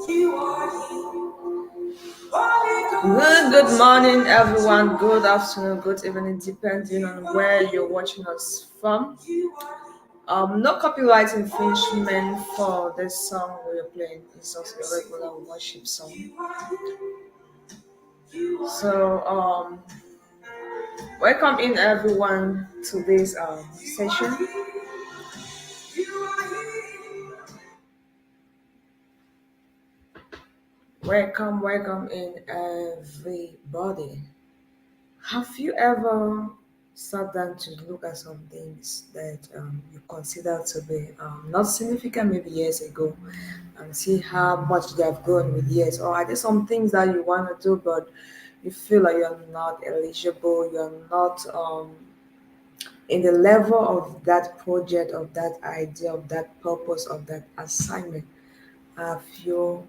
Good morning, everyone. Good afternoon, good evening, depending on where you're watching us from. No copyright infringement for this song we're playing. It's just a regular worship song. So, welcome in everyone to this session. Welcome in everybody. Have you ever sat down to look at some things that you consider to be not significant maybe years ago and see how much they have grown with years? Or are there some things that you want to do but you feel like you're not eligible, you're not in the level of that project, of that idea, of that purpose, of that assignment? Have you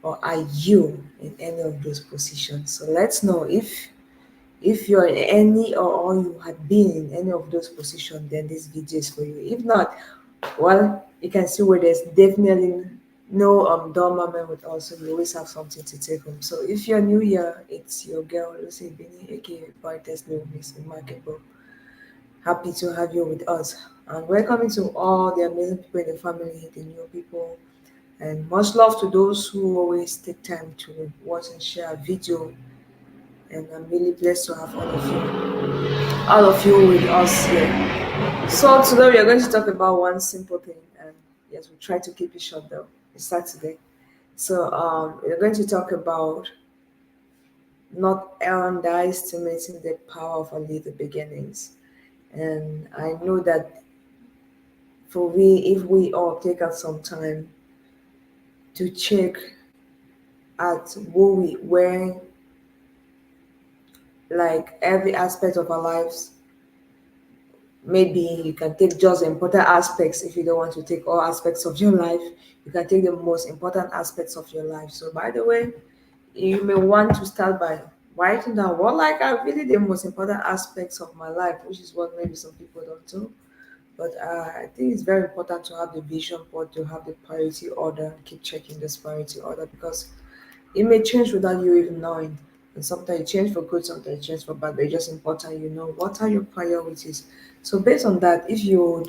or are you in any of those positions? So let's know if you're in any or you had been in any of those positions, then this video is for you. If not, well, you can see where there's definitely no dull moment with us, so you always have something to take home. So if you're new here, it's your girl Lucy Bini, aka Brightest New Miss Remarkable. Happy to have you with us. And welcome to all the amazing people in the family, the new people, and much love to those who always take time to watch and share a video. And I'm really blessed to have all of you with us here. So today we are going to talk about one simple thing, and yes, we try to keep it short though. It's Saturday, so we're going to talk about not underestimating the power of our little beginnings. And I know that for we, if we all take out some time to check at where like every aspect of our lives. Maybe you can take just the important aspects. If you don't want to take all aspects of your life, you can take the most important aspects of your life. So by the way, you may want to start by writing down what like are really the most important aspects of my life, which is what maybe some people don't do. But I think it's very important to have the vision board, to have the priority order, keep checking this priority order, because it may change without you even knowing. And sometimes it change for good, sometimes it change for bad. But it's just important you know what are your priorities. So based on that, if you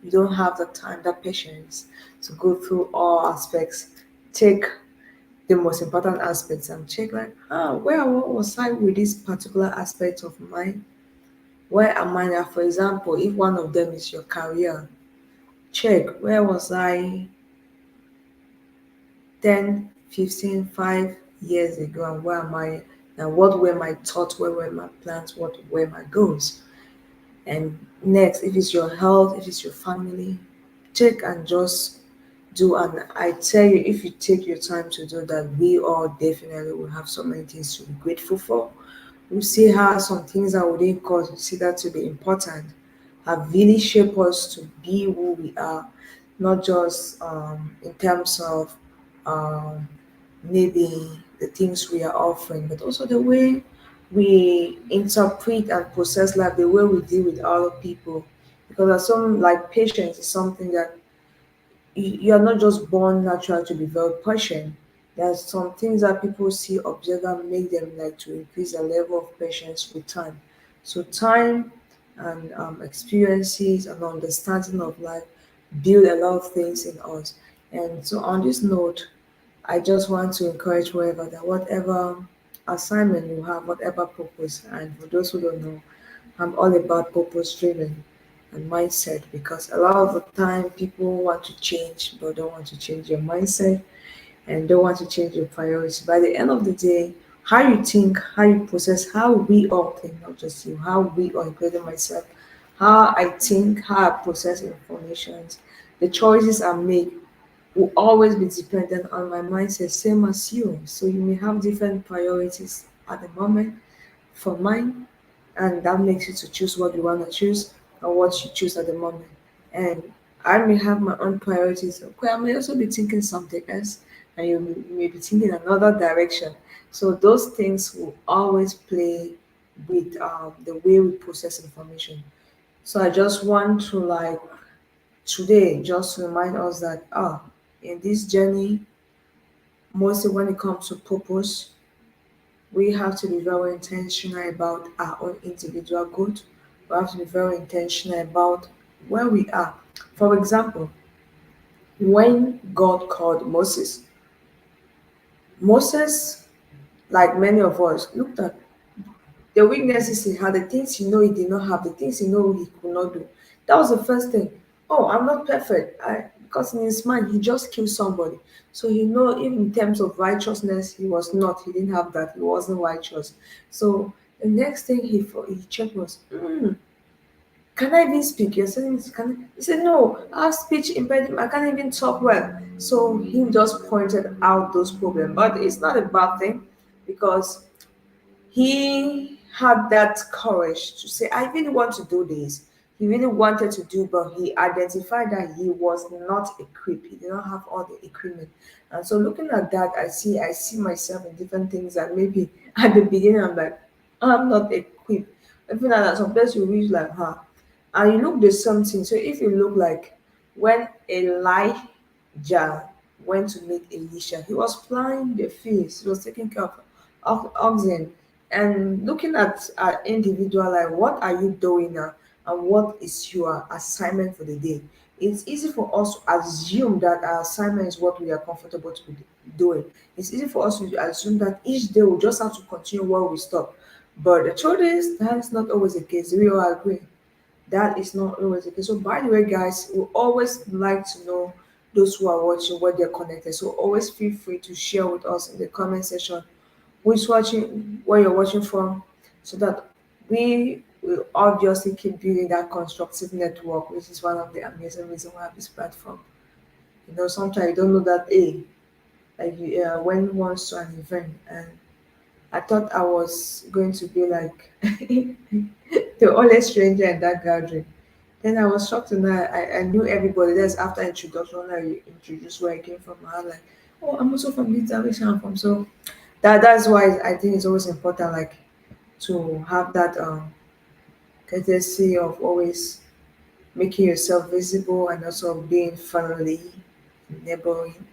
don't have the time, that patience to go through all aspects, take the most important aspects and check like, where was I with this particular aspect of mine? Where am I now? For example, if one of them is your career, check where was I 10, 15, 5 years ago, and where am I now? What were my thoughts? Where were my plans? What were my goals? And next, if it's your health, if it's your family, take and just do. And I tell you, if you take your time to do that, we all definitely will have so many things to be grateful for. We see how some things that we didn't consider to be important have really shaped us to be who we are, not just in terms of um, maybe the things we are offering, but also the way we interpret and process life, the way we deal with other people. Because there's some like patience is something that you are not just born natural to be very patient. There's some things that people see, observe, and make them like to increase their level of patience with time. So time and experiences and understanding of life build a lot of things in us. And so on this note, I just want to encourage whoever that whatever assignment you have, whatever purpose, and for those who don't know, I'm all about purpose driven and mindset, because a lot of the time people want to change but don't want to change your mindset and don't want to change your priorities. By the end of the day, how you think, how you process, how we all think, not just you, how we all, including myself, how I think, how I process information, the choices I make will always be dependent on my mindset, same as you. So you may have different priorities at the moment for mine, and that makes you to choose what you want to choose or what you choose at the moment. And I may have my own priorities. Okay, I may also be thinking something else, and you may be thinking another direction. So those things will always play with the way we process information. So I just want to like today just remind us that in this journey Mostly when it comes to purpose, we have to be very intentional about our own individual growth. We have to be very intentional about where we are. For example, when God called Moses, Moses, like many of us, looked at the weaknesses he had, the things he know he did not have, the things he know he could not do. That was the first thing. Oh, I'm not perfect. Because in his mind he just killed somebody. So he know even in terms of righteousness, he was not. He didn't have that. He wasn't righteous. So the next thing he checked was, can I even speak? You're saying, can he said, no, I have speech impediment. I can't even talk well. So he just pointed out those problems. But it's not a bad thing because he had that courage to say, I really want to do this. He really wanted to do, but he identified that he was not equipped. He did not have all the equipment. And so looking at that, I see myself in different things that maybe at the beginning I'm like, I'm not equipped. Even at some place you reach like her. And you look there's something. So if you look like when Elijah went to meet Elisha, he was plowing the fields, he was taking care of oxen and looking at an individual like what are you doing now and what is your assignment for the day. It's easy for us to assume that our assignment is what we are comfortable to be doing. It's easy for us to assume that each day we just have to continue where we stop, but the truth is that is not always the case. We all agree that is not always the case. So by the way, guys, we always like to know those who are watching where they're connected. So always feel free to share with us in the comment section who's watching, where you're watching from, so that we will obviously keep building that constructive network, which is one of the amazing reasons why I have this platform. Sometimes you don't know that, hey, like you went once to an event and I thought I was going to be like the only stranger in that gathering. Then I was shocked to know I knew everybody. That's after introduction, I introduced where I came from. I was like, oh, I'm also from this direction I'm from. So that's why I think it's always important, like to have that courtesy of always making yourself visible and also being friendly, neighboring.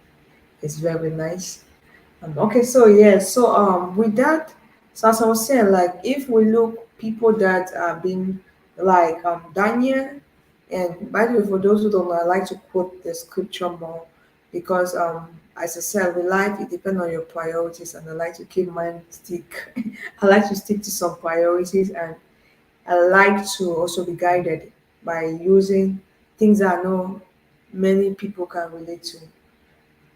It's very nice. Okay, so yeah, so with that, so as I was saying, like if we look people that are being like Daniel, and by the way, for those who don't know, I like to quote the scripture more because as I said, with life it depends on your priorities, and I like to keep mine stick. I like to stick to some priorities, and I like to also be guided by using things that I know many people can relate to.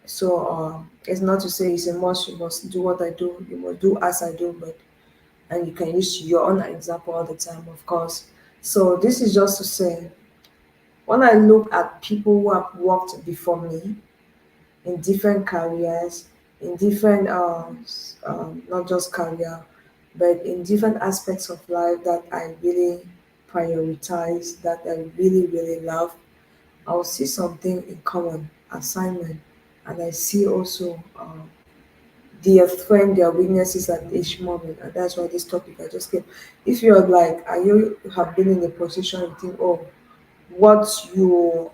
So it's not to say it's a must, you must do what I do, you must do as I do, but and you can use your own example all the time, of course. So this is just to say when I look at people who have worked before me in different careers, in different not just career, but in different aspects of life that I really prioritize, that I really, really love, I'll see something in common, assignment, and I see also their strength, their weaknesses at each moment. And that's why this topic I just came. If you're like, are you have been in a position you think, oh, what you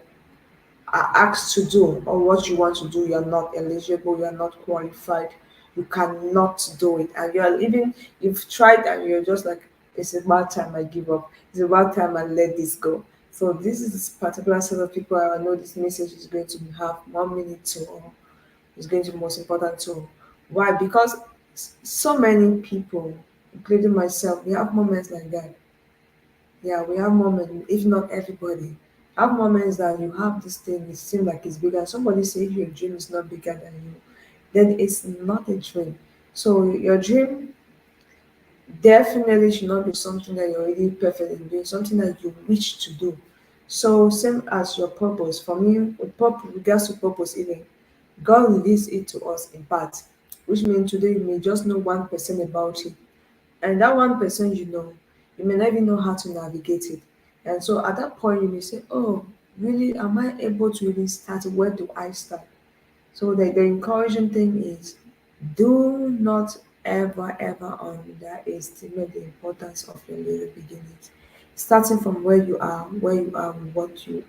are asked to do or what you want to do, you're not eligible, you're not qualified, you cannot do it. And you're even, you've tried and you're just like, it's about time I give up. It's about time I let this go. So this is this particular set of people I know this message is going to have 1 minute to, or is going to be most important to. Why? Because so many people, including myself, we have moments like that. Yeah, we have moments, if not everybody, have moments that you have this thing, it seems like it's bigger. Somebody say if your dream is not bigger than you, then it's not a dream. So your dream definitely should not be something that you're already perfect in doing, something that you wish to do. So same as your purpose. For me, with purpose, regards to purpose, even God released it to us in part, which means today you may just know 1% about it. And that 1% you may not even know how to navigate it. And so at that point, you may say, oh, really, am I able to really start? Where do I start? So the encouraging thing is do not ever underestimate the importance of your little beginnings. Starting from where you are, with what you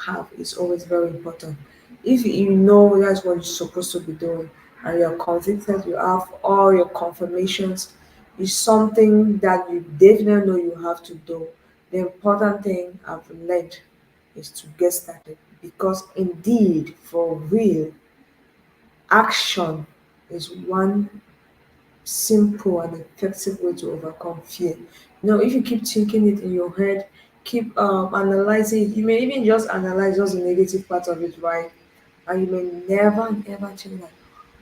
have is always very important. If you know that's what you're supposed to be doing, and you're convicted, you have all your confirmations, is something that you definitely know you have to do. The important thing I've learned is to get started, because indeed, for real, action is one simple and effective way to overcome fear. If you keep thinking it in your head, keep analyzing it, you may even just analyze just the negative part of it, right? And you may never ever think like,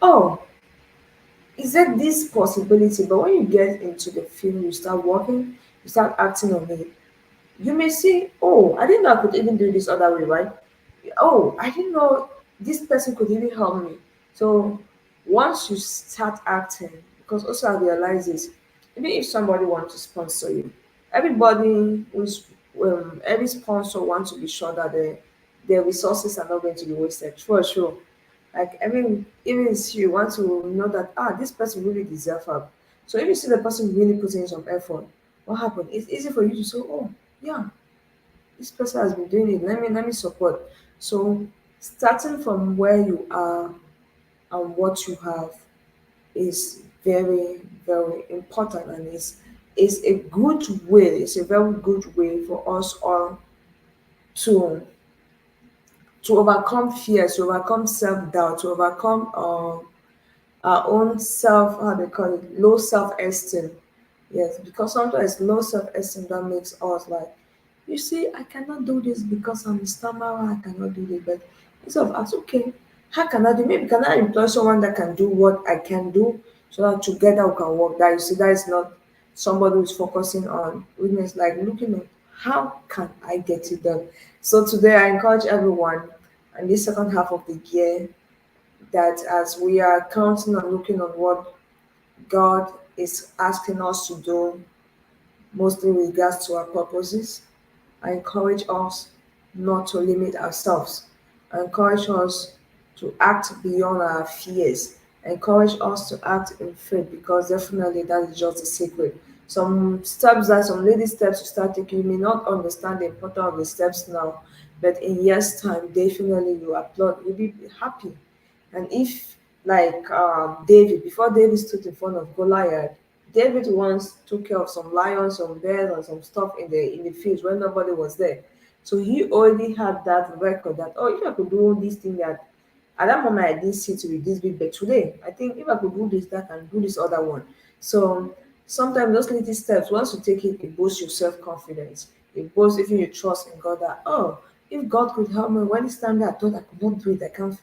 oh, is there this possibility? But when you get into the film, you start working, you start acting on it, you may see, oh, I didn't know I could even do this other way, right? Oh, I didn't know this person could even help me. So once you start acting, because also I realize this, even if somebody wants to sponsor you, every sponsor wants to be sure that their resources are not going to be wasted, for sure. Like, I mean, even if you want to know that, this person really deserves help. So if you see the person really putting in some effort, what happened? It's easy for you to say, oh, yeah, this person has been doing it. Let me support. So starting from where you are and what you have is very, very important, and is a good way, it's a very good way for us all to overcome fears, to overcome self-doubt, to overcome our own self, how they call it, low self-esteem. Yes, because sometimes low self-esteem that makes us like, you see, I cannot do this because I'm a stammerer, I cannot do this. But instead of ask, okay, how can I do? Maybe can I employ someone that can do what I can do, so that together we can work? That, you see, that is not somebody who's focusing on weakness, like looking at how can I get it done. So today I encourage everyone, in this second half of the year, that as we are counting and looking on what God is asking us to do, mostly with regards to our purposes, I encourage us not to limit ourselves. I encourage us to act beyond our fears. I encourage us to act in faith, because definitely that is just the secret. Some lady steps you start taking, you may not understand the importance of the steps now, but in years' time, definitely you applaud, you'll be happy. And if, like David, before David stood in front of Goliath, David once took care of some lions, some bears, and some stuff in the fields when nobody was there. So he already had that record that, oh, if I could do this thing that at that moment I didn't see to be this big, but today I think if I could do this, that and do this other one. So sometimes those little steps, once you take it, it boosts your self confidence. It boosts even your trust in God that, oh, if God could help me when it's time that I thought I could not do it, I can't,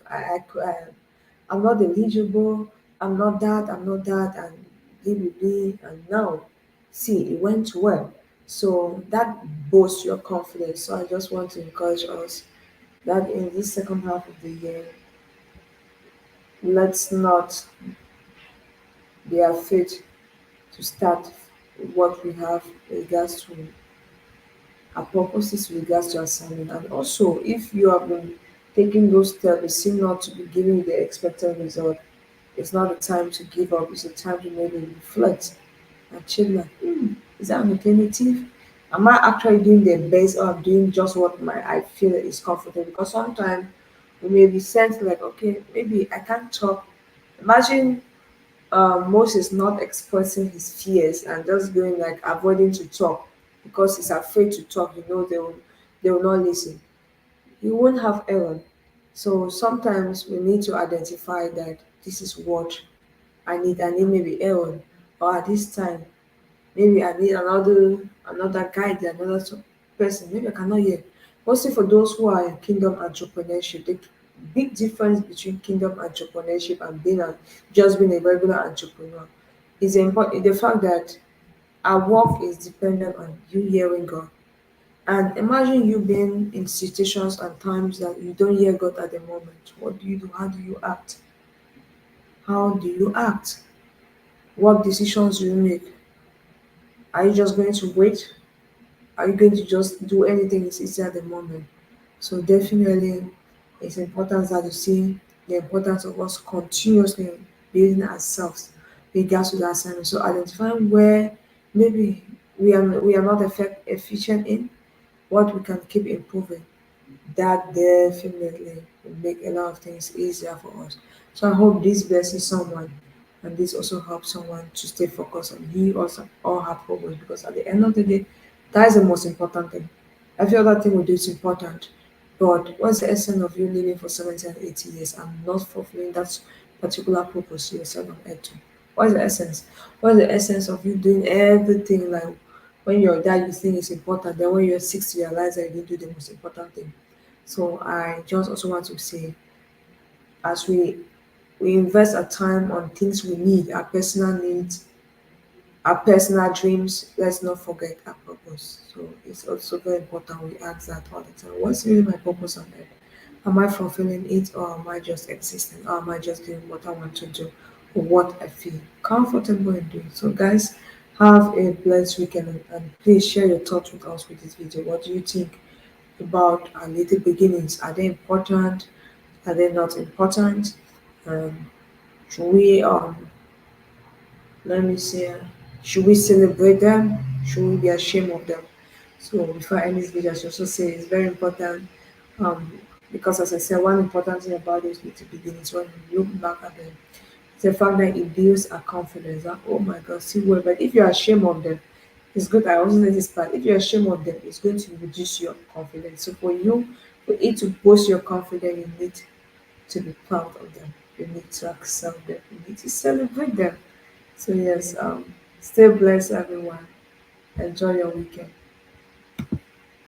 I'm not eligible, I'm not that, and DBB, and now, see, it went well. So that boosts your confidence. So I just want to encourage us that in this second half of the year, let's not be afraid to start what we have in regards to our purposes, with regards to assignment. And also, if you have been taking those steps, it seem not to be giving you the expected result, it's not a time to give up, it's a time to maybe reflect and check like, is that an alternative? Am I actually doing the best, or I'm doing just what my I feel is comfortable? Because sometimes we may be sent like, okay, maybe I can't talk. Imagine Moses not expressing his fears and just going like avoiding to talk because he's afraid to talk. They will not listen. He won't have Aaron. So sometimes we need to identify that this is what I need. I need maybe Aaron, or at this time maybe I need another guide, another person. Maybe I cannot hear. Mostly for those who are in kingdom entrepreneurship, the big difference between kingdom entrepreneurship and just being a regular entrepreneur is the fact that our work is dependent on you hearing God. And imagine you being in situations and times that you don't hear God at the moment. What do you do? How do you act? How do you act? What decisions do you make? Are you just going to wait? Are you going to just do anything it's easy at the moment? So definitely it's important that you see the importance of us continuously building ourselves with regards to the assignment. So identifying where maybe we are not efficient in, what we can keep improving. That definitely will make a lot of things easier for us. So I hope this blesses someone and this also helps someone to stay focused on he or her purpose, because at the end of the day, that is the most important thing. Every other thing we do is important. But what's the essence of you living for 70 and 80 years and not fulfilling that particular purpose you yourself on earth to? What is the essence? What is the essence of you doing everything like when you're there you think it's important, then when you're 60 you realize that you didn't do the most important thing. So I just also want to say, as we invest our time on things we need, our personal needs, our personal dreams, let's not forget our purpose. So it's also very important we ask that all the time. What's really my purpose on earth? Am I fulfilling it, or am I just existing? Or am I just doing what I want to do or what I feel comfortable in doing? So guys, have a blessed weekend, and please share your thoughts with us with this video. What do you think about our little beginnings? Are they important? Are they not important? Um, should we let me see, should we celebrate them? Should we be ashamed of them? So before I end this video, I should also say it's very important, um, because as I said, one important thing about those little beginnings when you look back at them, it's the fact that it builds our confidence. That, oh my God, see well, but if you're ashamed of them, it's good. I also say this part. If you're ashamed of them, it's going to reduce your confidence. So for it to boost your confidence, you need to be proud of them. You need to accept them. You need to celebrate them. So yes, stay blessed, everyone. Enjoy your weekend.